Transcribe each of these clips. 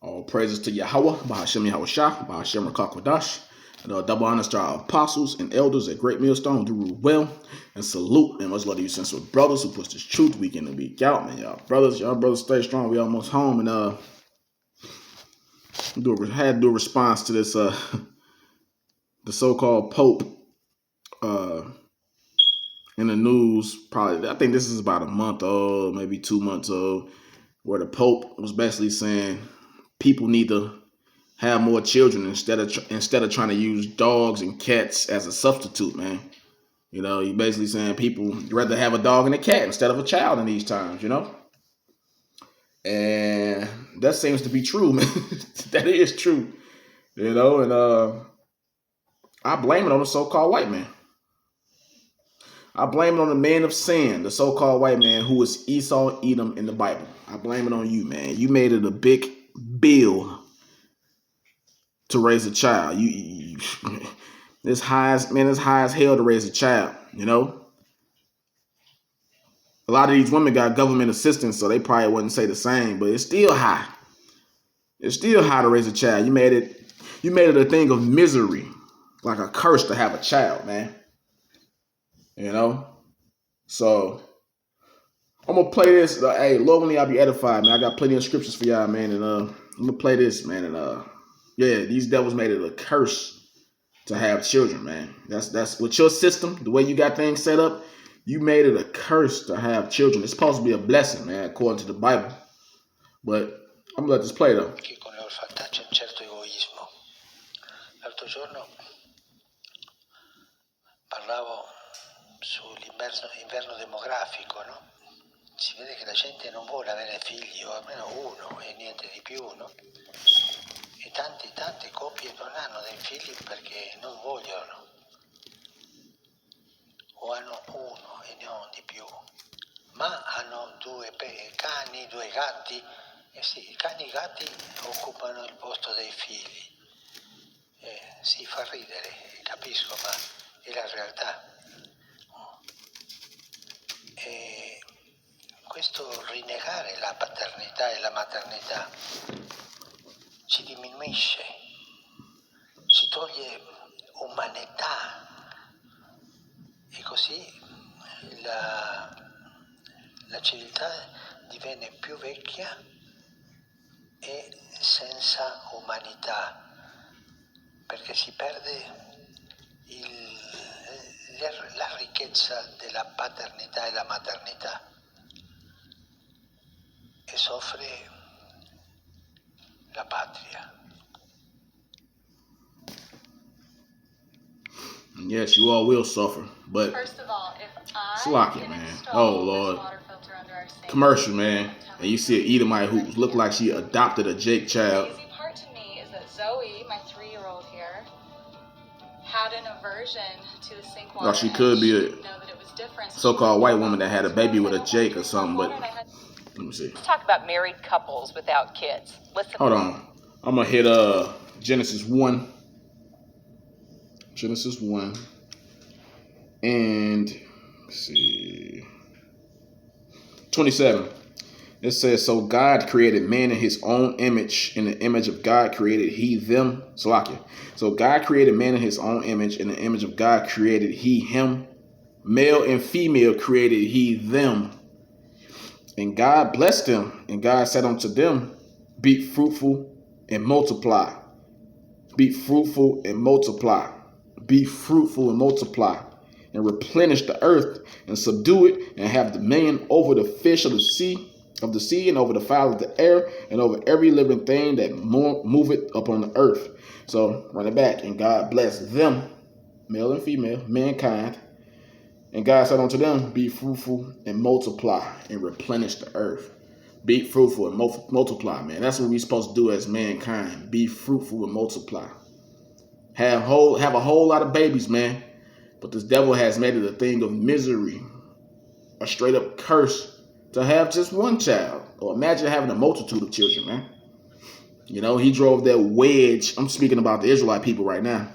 All praises to Yahweh, Bahashem Yahweh Shah, Bahashem Rakakwadash, and double honors to our apostles and elders at Great Millstone, do rule well, and salute, and much love to you sensible brothers who push this truth week in and week out, man. Y'all brothers stay strong. We almost home, and had to do a response to this, the so-called Pope, in the news. Probably, I think this is about a month old, maybe 2 months old, where the Pope was basically saying people need to have more children instead of trying to use dogs and cats as a substitute, man. You know, he basically saying people rather have a dog and a cat instead of a child in these times, you know? And that seems to be true, man. That is true. You know, and I blame it on the so-called white man. I blame it on the man of sin, the so-called white man who is Esau, Edom in the Bible. I blame it on you, man. You made it a big bill to raise a child. It's high as hell to raise a child, you know? A lot of these women got government assistance, so they probably wouldn't say the same, but it's still high. It's still high to raise a child. You made it a thing of misery, like a curse to have a child, man. You know? So I'm gonna play this. Hey, Lord, when y'all be edified, man. I got plenty of scriptures for y'all, man, and I'm gonna play this, man, and yeah, these devils made it a curse to have children, man. That's with your system, the way you got things set up, you made it a curse to have children. It's supposed to be a blessing, man, according to the Bible. But I'm gonna let this play though. Con l'olfattaccio un certo egoismo. L'altro giorno parlavo sull'inverno demografico, no? Si vede che la gente non vuole avere figli, o almeno uno e niente di più, no? E tante coppie non hanno dei figli perché non vogliono, o hanno uno e non di più, ma hanno due cani, 2 gatti, e sì, i cani e i gatti occupano il posto dei figli. Si fa ridere, capisco, ma è la realtà. E questo rinnegare la paternità e la maternità ci diminuisce, ci toglie umanità, e così la civiltà diviene più vecchia e senza umanità, perché si perde la ricchezza della paternità e la maternità, e soffre la patria. Yes, you all will suffer, but first of all, if I Slock it, man. Oh Lord. Commercial, man. And you see an Edomite who looked like she adopted a Jake child. The crazy part to me is that Zoe, my 3-year-old here, had an aversion to the sink water. Or she could be a different. so-called white woman that had a baby with a Jake or something, but let me see. Let's talk about married couples without kids. Listen. Hold on. I'm gonna hit Genesis 1. Genesis 1. And let's see. 27. It says, so God created man in his own image. In the image of God created he them. Salakia. So God created man in his own image. In the image of God created he him. Male and female created he them. And God blessed them. And God said unto them, be fruitful and multiply. Be fruitful and multiply. Be fruitful and multiply. And replenish the earth and subdue it and have dominion over the fish of the sea and over the fowl of the air and over every living thing that moveth upon the earth. So run it back. And God blessed them, male and female, mankind. And God said unto them, be fruitful and multiply and replenish the earth. Be fruitful and multiply, man. That's what we're supposed to do as mankind. Be fruitful and multiply. Have a whole lot of babies, man. But this devil has made it a thing of misery, a straight up curse to have just one child. Or imagine having a multitude of children, man. You know, he drove that wedge. I'm speaking about the Israelite people right now.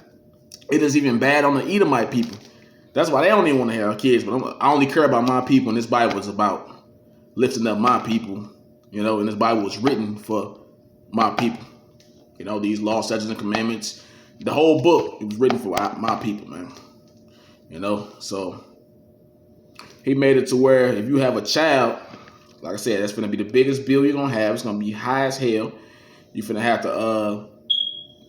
It is even bad on the Edomite people. That's why they don't even want to have kids. But I only care about my people, and this Bible is about lifting up my people. You know, and this Bible was written for my people. You know, these laws, statutes, and commandments. The whole book, it was written for my people, man. You know, so he made it to where if you have a child, like I said, that's going to be the biggest bill you're going to have. It's going to be high as hell. You're going to have to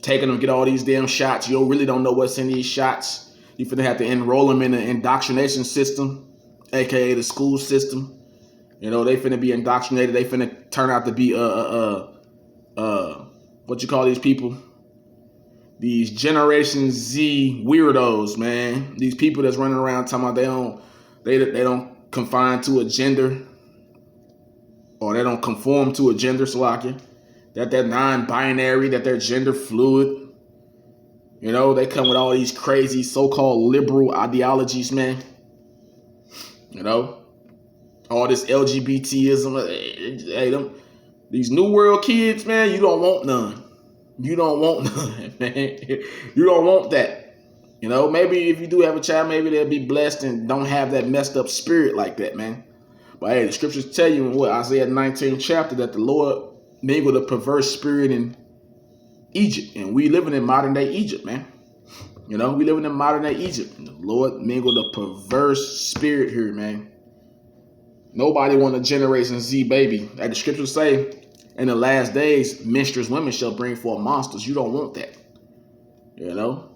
take them, get all these damn shots. You really don't know what's in these shots. You're going to have to enroll them in the indoctrination system, a.k.a. the school system. You know, they finna be indoctrinated. They finna turn out to be, what you call these people? These Generation Z weirdos, man. These people that's running around talking about they don't confine to a gender, or they don't conform to a gender, Salakia. That they're non-binary, that they're gender fluid. You know, they come with all these crazy so-called liberal ideologies, man. You know, all this LGBTism. Hey, these New World kids, man, you don't want none. You don't want none, man. You don't want that. You know, maybe if you do have a child, maybe they'll be blessed and don't have that messed up spirit like that, man. But hey, the scriptures tell you in what Isaiah 19 chapter that the Lord mingled a perverse spirit in Egypt. And we living in modern day Egypt, man. You know, we living in modern day Egypt. The Lord mingled a perverse spirit here, man. Nobody want a Generation Z baby. Like the scriptures say, in the last days, menstruous women shall bring forth monsters. You don't want that. You know?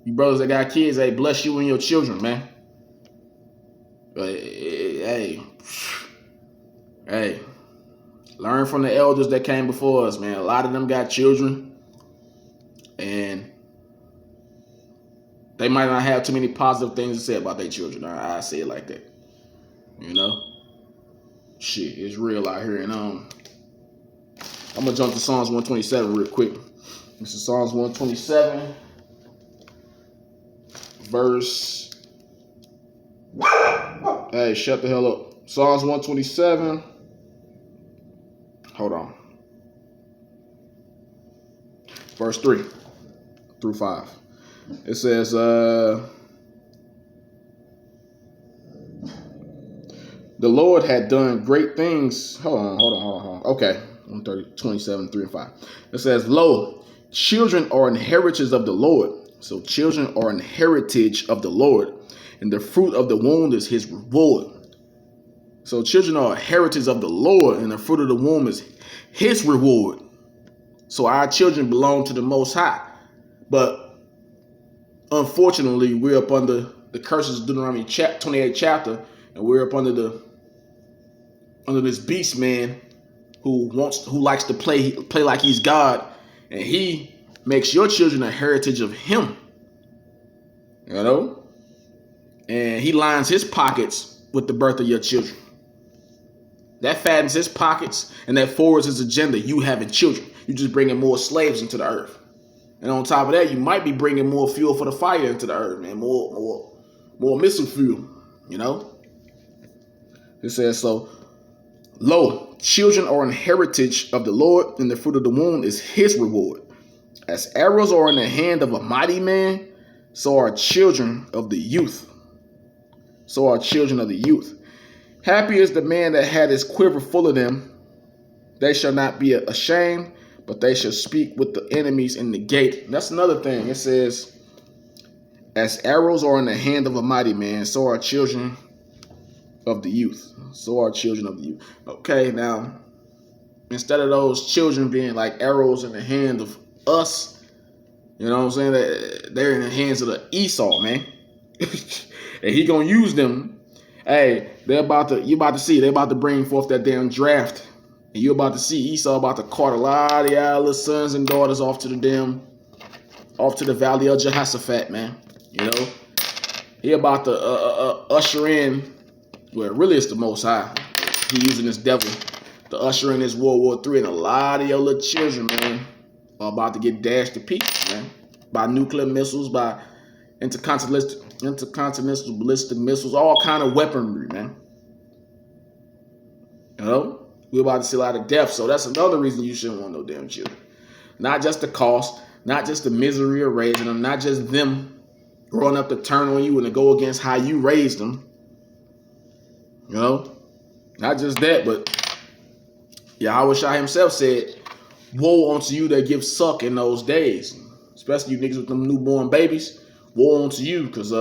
You brothers that got kids, hey, bless you and your children, man. Hey, learn from the elders that came before us, man. A lot of them got children, and they might not have too many positive things to say about their children. I say it like that. You know? Shit, it's real out here. And I'm gonna jump to Psalms 127 real quick. This is Psalms 127, verse. Hey, shut the hell up. Psalms 127. Hold on. Verse 3 through 5. It says, the Lord had done great things. Hold on. Okay. 127, 3 and 5. It says, lo, children are an heritage of the Lord. So children are an heritage of the Lord, and the fruit of the womb is his reward. So children are a heritage of the Lord, and the fruit of the womb is his reward. So our children belong to the Most High. But unfortunately, we're up under the curses of Deuteronomy 28 chapter, and we're up under this beast man who likes to play like he's God, and he makes your children a heritage of him. You know? And he lines his pockets with the birth of your children. That fattens his pockets, and that forwards his agenda. You having children. You just bringing more slaves into the earth. And on top of that, you might be bringing more fuel for the fire into the earth, man. More missile fuel, you know? It says, so, lo, children are an heritage of the Lord, and the fruit of the womb is his reward. As arrows are in the hand of a mighty man, so are children of the youth. So are children of the youth. Happy is the man that had his quiver full of them. They shall not be ashamed, but they shall speak with the enemies in the gate. And that's another thing. It says, as arrows are in the hand of a mighty man, so are children of the youth. So are children of the youth. Okay, now, instead of those children being like arrows in the hand of us, you know what I'm saying? They're in the hands of the Esau, man. And he gonna use them. Hey, you're about to bring forth that damn draft. And you're about to see Esau about to cart a lot of y'all little sons and daughters off to the valley of Jehoshaphat, man. You know? He about to usher in, well, really it's the Most High. He using this devil to usher in this World War III, and a lot of your little children, man, are about to get dashed to pieces, man. By nuclear missiles, by intercontinental ballistic missiles, all kind of weaponry, man. You know? We're about to see a lot of death, so that's another reason you shouldn't want no damn children. Not just the cost, not just the misery of raising them, not just them growing up to turn on you and to go against how you raised them. You know? Not just that, but Yahweh Shai himself said, Woe unto you that give suck in those days, especially you niggas with them newborn babies. Woe unto you, because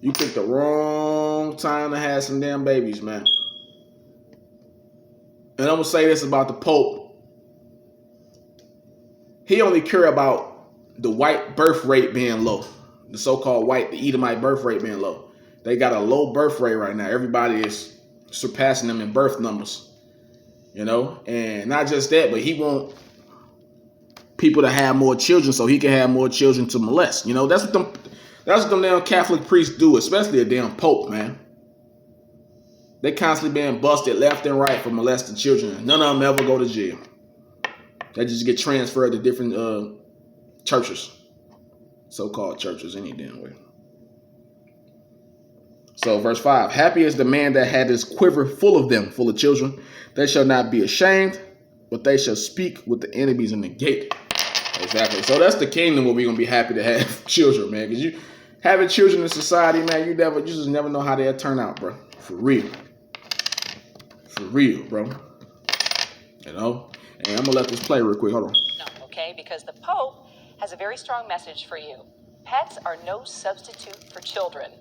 you picked the wrong time to have some damn babies, man. And I'm gonna say this about the Pope. He only care about the white birth rate being low. The so-called white, the Edomite birth rate being low. They got a low birth rate right now. Everybody is surpassing them in birth numbers. You know? And not just that, but he want people to have more children so he can have more children to molest. You know, that's what them damn Catholic priests do, especially a damn Pope, man. They constantly being busted left and right for molesting children. None of them ever go to jail. They just get transferred to different churches. So-called churches, any damn way. So verse 5, happy is the man that had his quiver full of them, full of children. They shall not be ashamed, but they shall speak with the enemies in the gate. Exactly. So that's the kingdom where we're going to be happy to have children, man. Because you having children in society, man, you just never know how they'll turn out, bro. For real. For real, bro. You know? And I'm going to let this play real quick. Hold on. No, okay? Because the Pope has a very strong message for you. Pets are no substitute for children.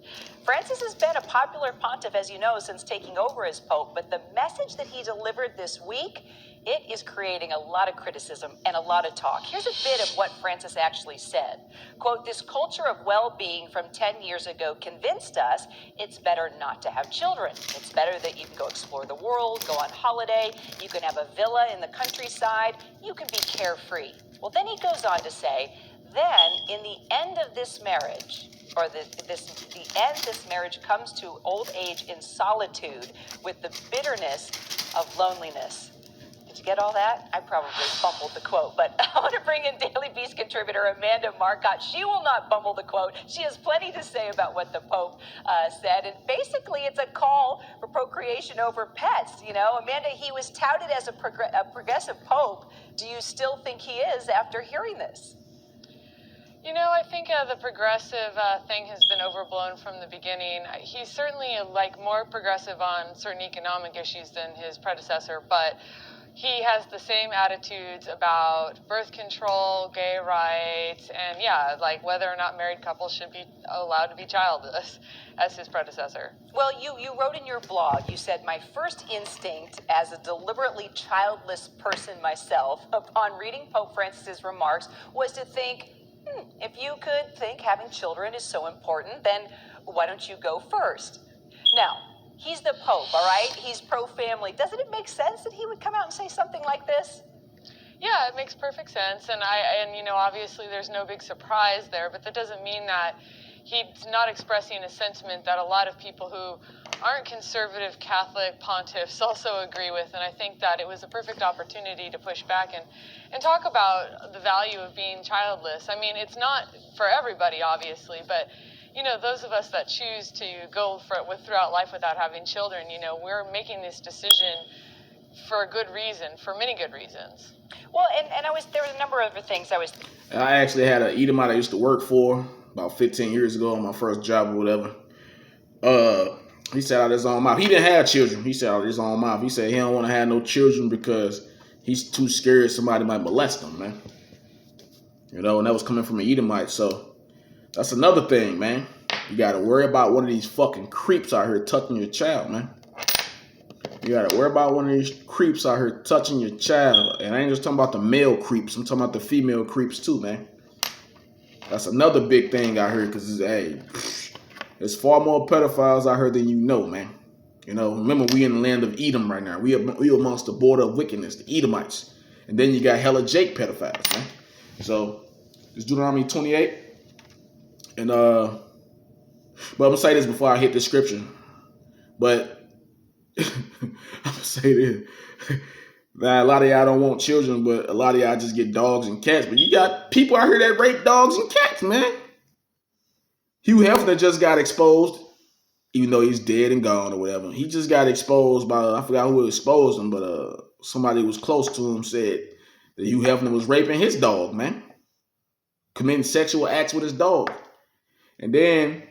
Francis has been a popular pontiff, as you know, since taking over as Pope, but the message that he delivered this week, it is creating a lot of criticism and a lot of talk. Here's a bit of what Francis actually said. Quote, this culture of well-being from 10 years ago convinced us it's better not to have children. It's better that you can go explore the world, go on holiday, you can have a villa in the countryside, you can be carefree. Well, then he goes on to say, then, in the end of this marriage, or the end this marriage comes to old age in solitude with the bitterness of loneliness. Did you get all that? I probably fumbled the quote, but I want to bring in Daily Beast contributor Amanda Marcotte. She will not fumble the quote. She has plenty to say about what the Pope said, and basically it's a call for procreation over pets. You know, Amanda, he was touted as a progressive Pope. Do you still think he is after hearing this? You know, I think the progressive thing has been overblown from the beginning. He's certainly more progressive on certain economic issues than his predecessor, but he has the same attitudes about birth control, gay rights, and whether or not married couples should be allowed to be childless as his predecessor. Well, you wrote in your blog, you said, my first instinct as a deliberately childless person myself, upon reading Pope Francis's remarks, was to think, if you could think having children is so important, then why don't you go first? Now, he's the Pope, all right? He's pro-family. Doesn't it make sense that he would come out and say something like this? Yeah, it makes perfect sense. And obviously there's no big surprise there, but that doesn't mean that he's not expressing a sentiment that a lot of people who aren't conservative Catholic pontiffs also agree with. And I think that it was a perfect opportunity to push back and talk about the value of being childless. I mean, it's not for everybody, obviously, but, those of us that choose to go throughout life without having children, we're making this decision for a good reason, for many good reasons. Well, and there was a number of other things I actually had an Edomite I used to work for about 15 years ago on my first job or whatever. He said out of his own mouth. He didn't have children. He said out of his own mouth. He said he don't want to have no children because he's too scared somebody might molest him, man. And that was coming from an Edomite. So that's another thing, man. You got to worry about one of these fucking creeps out here touching your child, man. You got to worry about one of these creeps out here touching your child. And I ain't just talking about the male creeps. I'm talking about the female creeps too, man. That's another big thing out here because, there's far more pedophiles out here than you know, man. Remember, we in the land of Edom right now. We amongst the border of wickedness, the Edomites. And then you got hella Jake pedophiles, man. So, it's Deuteronomy 28. And, but I'm going to say this before I hit the scripture. But, I'm going to say this. Now, a lot of y'all don't want children, but a lot of y'all just get dogs and cats. But you got people out here that rape dogs and cats, man. Hugh Hefner just got exposed, even though he's dead and gone or whatever. He just got exposed by, I forgot who exposed him, but somebody who was close to him said that Hugh Hefner was raping his dog, man. Committing sexual acts with his dog. And then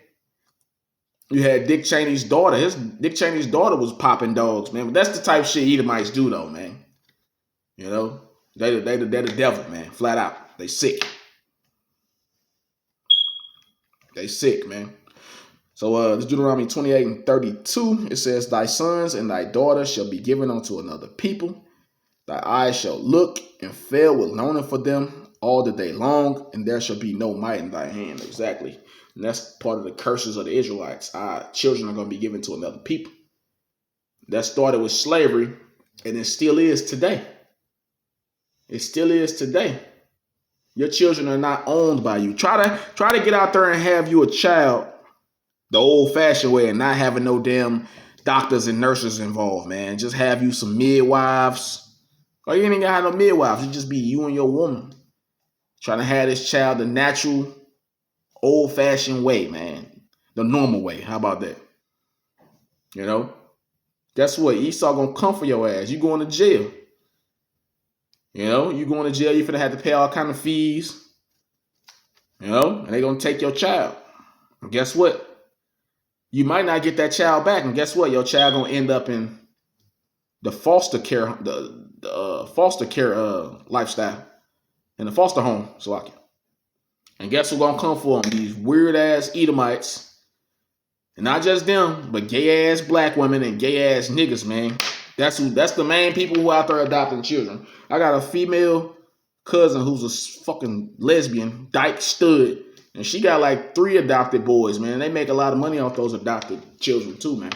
you had Dick Cheney's daughter. Dick Cheney's daughter was popping dogs, man. But that's the type of shit Edomites do, though, man. They're the devil, man. Flat out. They sick. They sick, man. So this Deuteronomy 28:32, it says, thy sons and thy daughters shall be given unto another people. Thy eyes shall look and fail with longing for them all the day long, and there shall be no might in thy hand. Exactly. And that's part of the curses of the Israelites. Our children are going to be given to another people. That started with slavery, and it still is today. It still is today. Your children are not owned by you. Try to get out there and have you a child the old-fashioned way and not having no damn doctors and nurses involved, man. Just have you some midwives. Or you ain't even got no midwives. It just be you and your woman trying to have this child the natural, old-fashioned way, man. The normal way. How about that? You know? Guess what? Esau gonna come for your ass. You going to jail. You know? You going to jail, you finna have to pay all kind of fees. You know? And they gonna take your child. And guess what? You might not get that child back, and guess what? Your child gonna end up in the foster care, foster care lifestyle, in the foster home. And guess who's gonna come for them? These weird ass Edomites, and not just them, but gay ass black women and gay ass niggas, man. That's the main people who out there adopting children. I got a female cousin who's a fucking lesbian, dyke stud. And she got like 3 adopted boys, man. They make a lot of money off those adopted children too, man.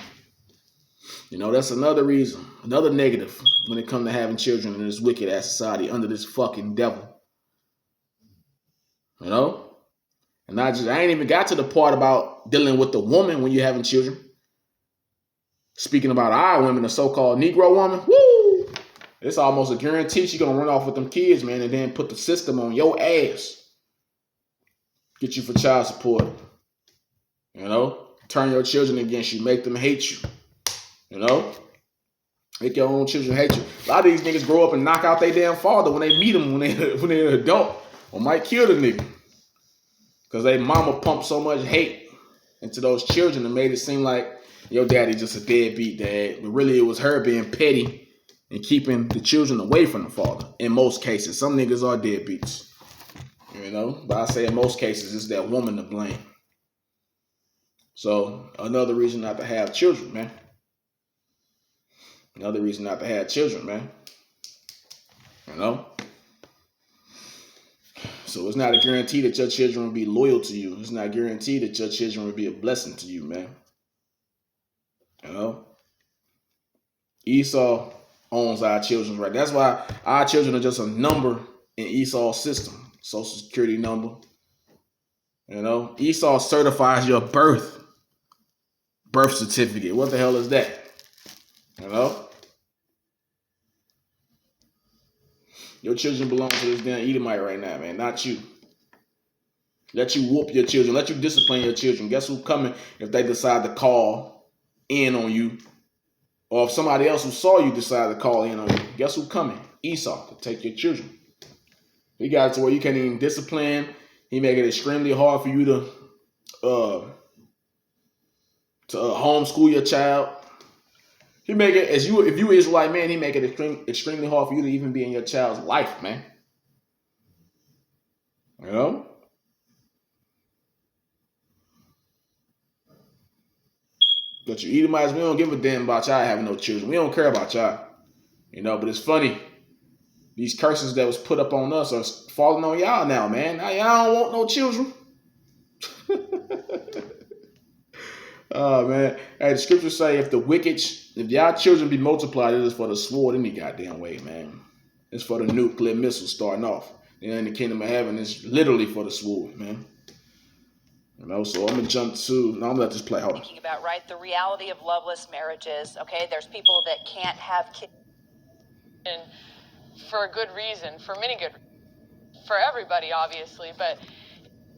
You know, that's another reason, another negative when it comes to having children in this wicked ass society under this fucking devil. You know? And I ain't even got to the part about dealing with the woman when you're having children. Speaking about our women, the so-called Negro woman, woo! It's almost a guarantee she's gonna run off with them kids, man, and then put the system on your ass. Get you for child support. You know? Turn your children against you. Make them hate you. You know? Make your own children hate you. A lot of these niggas grow up and knock out their damn father when they meet him when they're an adult. Or might kill the nigga. Because they mama pumped so much hate into those children and made it seem like your daddy just a deadbeat dad. But really it was her being petty and keeping the children away from the father. In most cases. Some niggas are deadbeats. You know, but I say in most cases, it's that woman to blame. So another reason not to have children, man. Another reason not to have children, man. You know? So it's not a guarantee that your children will be loyal to you. It's not guaranteed that your children will be a blessing to you, man. You know? Esau owns our children, right? That's why our children are just a number in Esau's system. Social security number. You know, Esau certifies your birth certificate. What the hell is that? You know? Your children belong to this damn Edomite right now, man, not you. Let you whoop your children. Let you discipline your children. Guess who's coming if they decide to call in on you? Or if somebody else who saw you decide to call in on you. Guess who's coming? Esau to take your children. He got it to where you can't even discipline. He make it extremely hard for you to homeschool your child. He make it if you Israelite man, he make it extremely hard for you to even be in your child's life, man. You know? But you Edomites, we don't give a damn about y'all having no children. We don't care about y'all. You know, but it's funny. These curses that was put up on us are falling on y'all now, man. Now y'all don't want no children. Oh, man. Hey, the scriptures say if y'all children be multiplied, it is for the sword any goddamn way, man. It's for the nuclear missile starting off. And in the kingdom of heaven, it's literally for the sword, man. You know, so I'm going to jump to, no, I'm going to let this play. Hold on. Thinking about, right, the reality of loveless marriages, okay? There's people that can't have kids. And for a good reason, for many good reasons, for everybody, obviously, but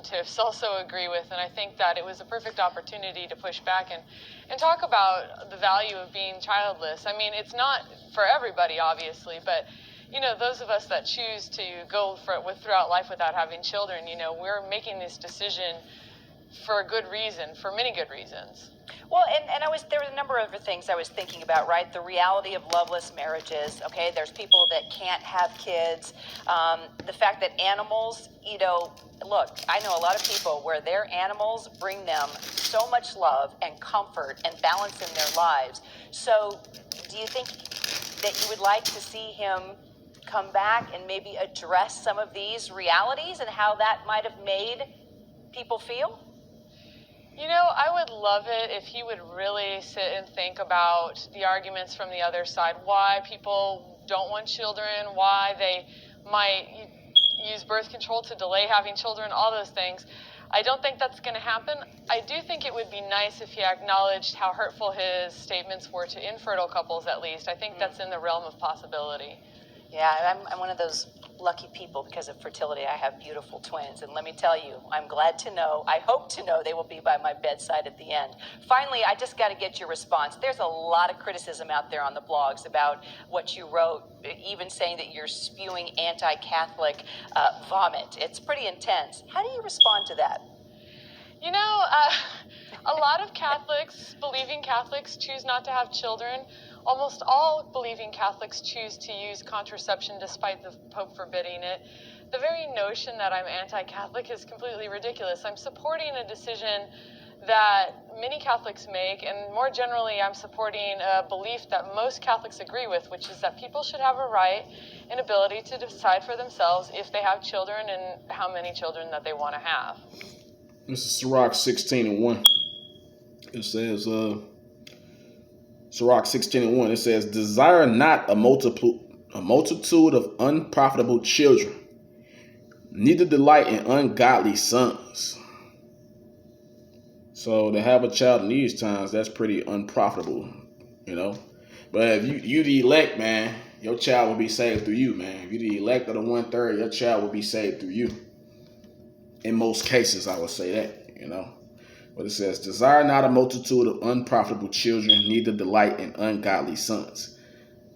to also agree with, and I think that it was a perfect opportunity to push back and talk about the value of being childless. I mean, it's not for everybody, obviously, but, you know, those of us that choose to go throughout life without having children, you know, we're making this decision for a good reason, for many good reasons. Well, and there were a number of other things I was thinking about, right? The reality of loveless marriages, okay? There's people that can't have kids. The fact that animals, look, I know a lot of people where their animals bring them so much love and comfort and balance in their lives. So do you think that you would like to see him come back and maybe address some of these realities and how that might have made people feel? I would love it if he would really sit and think about the arguments from the other side, why people don't want children, why they might use birth control to delay having children, all those things. I don't think that's going to happen. I do think it would be nice if he acknowledged how hurtful his statements were to infertile couples, at least. I think that's in the realm of possibility. Yeah, I'm one of those lucky people because of fertility. I have beautiful twins. And let me tell you, I'm glad to know, I hope to know they will be by my bedside at the end. Finally, I just got to get your response. There's a lot of criticism out there on the blogs about what you wrote, even saying that you're spewing anti-Catholic vomit. It's pretty intense. How do you respond to that? A lot of believing Catholics choose not to have children. Almost all believing Catholics choose to use contraception despite the Pope forbidding it. The very notion that I'm anti-Catholic is completely ridiculous. I'm supporting a decision that many Catholics make, and more generally, I'm supporting a belief that most Catholics agree with, which is that people should have a right and ability to decide for themselves if they have children and how many children that they want to have. This is Sirach 16:1. It says, Sirach 16:1, it says, desire not a multitude of unprofitable children, neither delight in ungodly sons. So to have a child in these times, that's pretty unprofitable, But if you the elect, man, your child will be saved through you, man. If you the elect of the 1/3, your child will be saved through you. In most cases, I would say that, But it says, desire not a multitude of unprofitable children, neither delight in ungodly sons.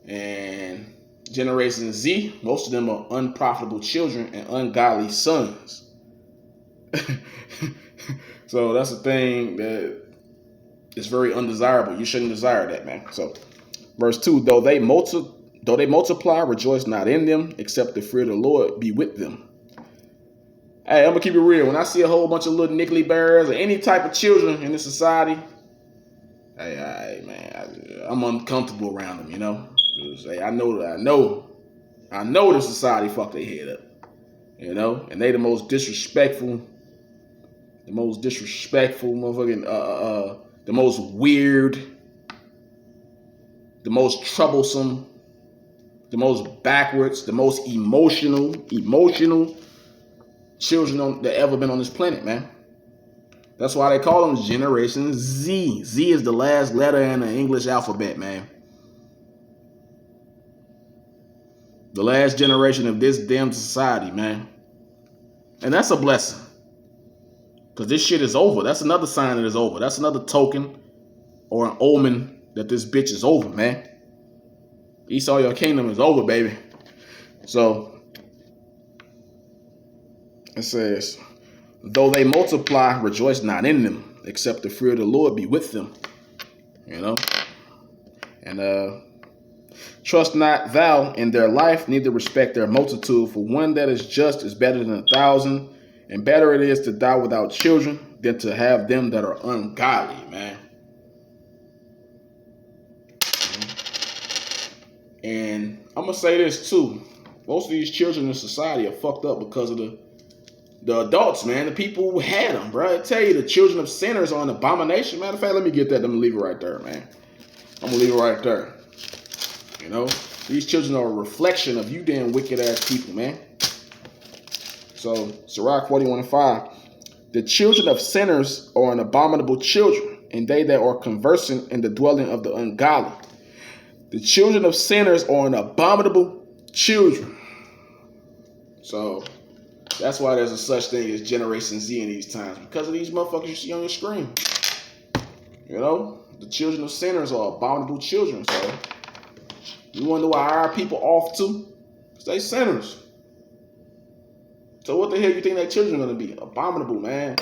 And Generation Z, most of them are unprofitable children and ungodly sons. So that's a thing that is very undesirable. You shouldn't desire that, man. So verse 2, though they multiply, rejoice not in them, except the fear of the Lord be with them. Hey, I'm going to keep it real. When I see a whole bunch of little nickly bears or any type of children in this society, I'm uncomfortable around them, Hey, I know the society fucked their head up, And they the most disrespectful motherfucking, the most weird, the most troublesome, the most backwards, the most emotional children that ever been on this planet, man. That's why they call them Generation Z. Z is the last letter in the English alphabet, man. The last generation of this damn society, man. And that's a blessing. Because this shit is over. That's another sign that it's over. That's another token or an omen that this bitch is over, man. Esau, your kingdom is over, baby. So it says, though they multiply, rejoice not in them, except the fear of the Lord be with them. And trust not thou in their life, neither respect their multitude. For one that is just is better than 1,000, and better it is to die without children than to have them that are ungodly, man. And I'm going to say this too. Most of these children in society are fucked up because of the adults, man, the people who had them, bro. I tell you, the children of sinners are an abomination. Matter of fact, let me get that. I'm going to leave it right there, man. I'm going to leave it right there. These children are a reflection of you damn wicked ass people, man. So, Sirach 41:5. The children of sinners are an abominable children, and they that are conversant in the dwelling of the ungodly. The children of sinners are an abominable children. So that's why there's a such thing as Generation Z in these times, because of these motherfuckers you see on your screen. The children of sinners are abominable children. So you wonder why our people off too? Because they sinners. So what the hell you think that children are going to be? Abominable, man.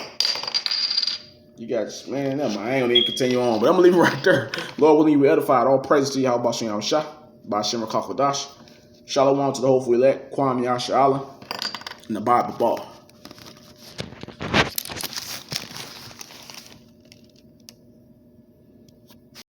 You guys, man, never mind. I ain't gonna even continue on, but I'm gonna leave it right there. Lord willing, you be edified. All praises to Yahweh Bashem Yahushua, Bashem Rakakadash. Shalom to the hopeful elect, Kwame Yasha Allah, and the Bible Ball.